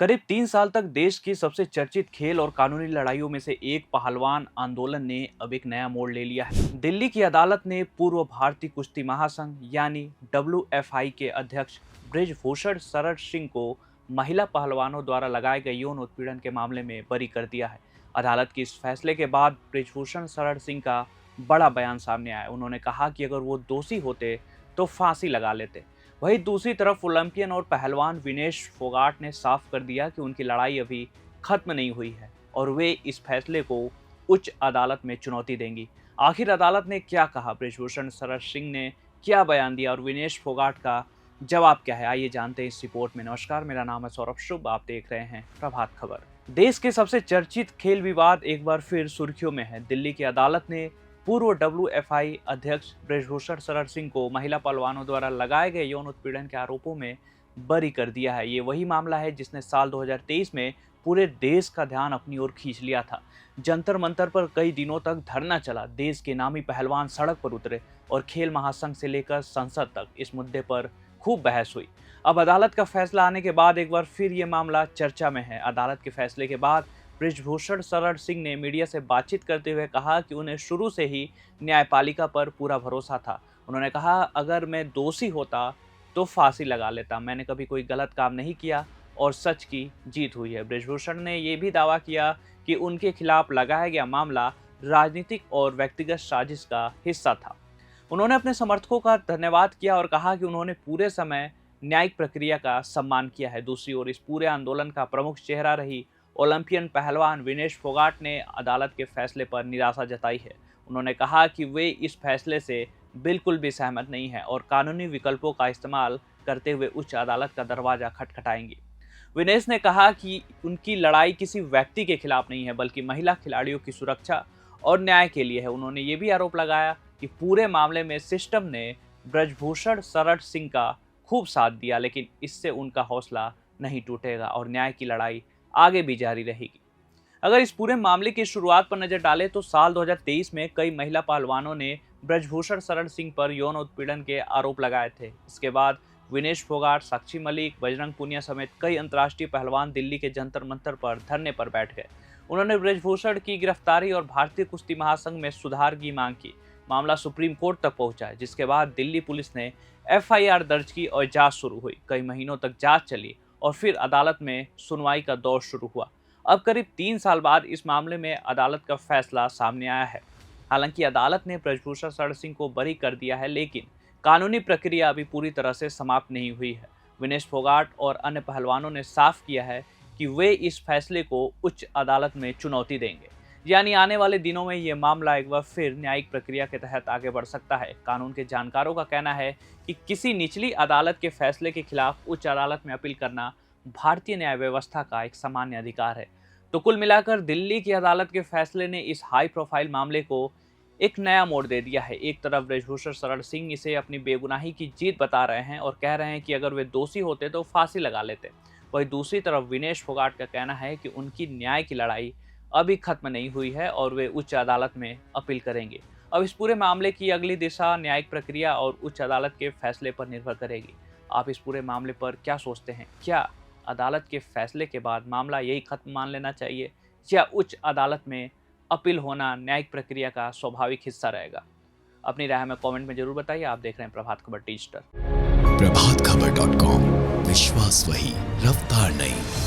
करीब 3 साल तक देश की सबसे चर्चित खेल और कानूनी लड़ाइयों में से एक पहलवान आंदोलन ने अब एक नया मोड़ ले लिया है। दिल्ली की अदालत ने पूर्व भारतीय कुश्ती महासंघ यानी WFI के अध्यक्ष बृजभूषण शरण सिंह को महिला पहलवानों द्वारा लगाए गए यौन उत्पीड़न के मामले में बरी कर दिया है। अदालत के इस फैसले के बाद बृजभूषण शरण सिंह का बड़ा बयान सामने आया। उन्होंने कहा कि अगर वो दोषी होते तो फांसी लगा लेते। वहीं दूसरी तरफ ओलंपियन और पहलवान विनेश फोगाट ने साफ कर दिया कि उनकी लड़ाई अभी खत्म नहीं हुई है और वे इस फैसले को उच्च अदालत में चुनौती देंगी। आखिर अदालत ने क्या कहा, बृजभूषण शरण सिंह ने क्या बयान दिया और विनेश फोगाट का जवाब क्या है, आइए जानते हैं इस रिपोर्ट में। नमस्कार, मेरा नाम है सौरभ शुभ, आप देख रहे हैं प्रभात खबर। देश के सबसे चर्चित खेल विवाद एक बार फिर सुर्खियों में है। दिल्ली की अदालत ने पूर्व WFI अध्यक्ष बृजभूषण शरण सिंह को महिला पहलवानों द्वारा लगाए गए यौन उत्पीड़न के आरोपों में बरी कर दिया है। ये वही मामला है जिसने साल 2023 में पूरे देश का ध्यान अपनी ओर खींच लिया था। जंतर मंतर पर कई दिनों तक धरना चला, देश के नामी पहलवान सड़क पर उतरे और खेल महासंघ से लेकर संसद तक इस मुद्दे पर खूब बहस हुई। अब अदालत का फैसला आने के बाद एक बार फिर ये मामला चर्चा में है। अदालत के फैसले के बाद बृजभूषण शरण सिंह ने मीडिया से बातचीत करते हुए कहा कि उन्हें शुरू से ही न्यायपालिका पर पूरा भरोसा था। उन्होंने कहा, अगर मैं दोषी होता तो फांसी लगा लेता। मैंने कभी कोई गलत काम नहीं किया और सच की जीत हुई है। बृजभूषण ने यह भी दावा किया कि उनके खिलाफ लगाया गया मामला राजनीतिक और व्यक्तिगत साजिश का हिस्सा था। उन्होंने अपने समर्थकों का धन्यवाद किया और कहा कि उन्होंने पूरे समय न्यायिक प्रक्रिया का सम्मान किया है। दूसरी ओर इस पूरे आंदोलन का प्रमुख चेहरा रही ओलंपियन पहलवान विनेश फोगाट ने अदालत के फैसले पर निराशा जताई है। उन्होंने कहा कि वे इस फैसले से बिल्कुल भी सहमत नहीं है और कानूनी विकल्पों का इस्तेमाल करते हुए उच्च अदालत का दरवाजा खटखटाएंगे। विनेश ने कहा कि उनकी लड़ाई किसी व्यक्ति के खिलाफ नहीं है बल्कि महिला खिलाड़ियों की सुरक्षा और न्याय के लिए है। उन्होंने ये भी आरोप लगाया कि पूरे मामले में सिस्टम ने बृजभूषण शरण सिंह का खूब साथ दिया, लेकिन इससे उनका हौसला नहीं टूटेगा और न्याय की लड़ाई आगे भी जारी रहेगी। अगर इस पूरे मामले की शुरुआत पर नजर डालें तो साल 2023 में कई महिला पहलवानों ने बृजभूषण शरण सिंह पर यौन उत्पीड़न के आरोप लगाए थे। इसके बाद विनेश फोगाट, साक्षी मलिक, बजरंग पुनिया समेत कई अंतर्राष्ट्रीय पहलवान दिल्ली के जंतर मंतर पर धरने पर बैठ गए। उन्होंने बृजभूषण की गिरफ्तारी और भारतीय कुश्ती महासंघ में सुधार की मांग की। मामला सुप्रीम कोर्ट तक पहुंचा, जिसके बाद दिल्ली पुलिस ने FIR दर्ज की और जांच शुरू हुई। कई महीनों तक जांच चली और फिर अदालत में सुनवाई का दौर शुरू हुआ। अब करीब 3 साल बाद इस मामले में अदालत का फैसला सामने आया है। हालांकि अदालत ने बृजभूषण शरण सिंह को बरी कर दिया है, लेकिन कानूनी प्रक्रिया अभी पूरी तरह से समाप्त नहीं हुई है। विनेश फोगाट और अन्य पहलवानों ने साफ किया है कि वे इस फैसले को उच्च अदालत में चुनौती देंगे। यानी आने वाले दिनों में ये मामला एक बार फिर न्यायिक प्रक्रिया के तहत आगे बढ़ सकता है। कानून के जानकारों का कहना है कि किसी निचली अदालत के फैसले के खिलाफ उच्च अदालत में अपील करना भारतीय न्याय व्यवस्था का एक सामान्य अधिकार है। तो कुल मिलाकर दिल्ली की अदालत के फैसले ने इस हाई प्रोफाइल मामले को एक नया मोड़ दे दिया है। एक तरफ बृजभूषण शरण सिंह इसे अपनी बेगुनाही की जीत बता रहे हैं और कह रहे हैं कि अगर वे दोषी होते तो फांसी लगा लेते। वहीं दूसरी तरफ विनेश फोगाट का कहना है कि उनकी न्याय की लड़ाई अभी खत्म नहीं हुई है और वे उच्च अदालत में अपील करेंगे। अब इस पूरे मामले की अगली दिशा न्यायिक प्रक्रिया और उच्च अदालत के फैसले पर निर्भर करेगी। आप इस पूरे मामले पर क्या सोचते हैं? क्या अदालत के फैसले के बाद मामला यही खत्म मान लेना चाहिए या उच्च अदालत में अपील होना न्यायिक प्रक्रिया का स्वाभाविक हिस्सा रहेगा? अपनी राय हमें कमेंट में जरूर बताइए। आप देख रहे हैं प्रभात खबर डिजिटल। प्रभात खबर.com, विश्वास वही, रफ्तार नहीं।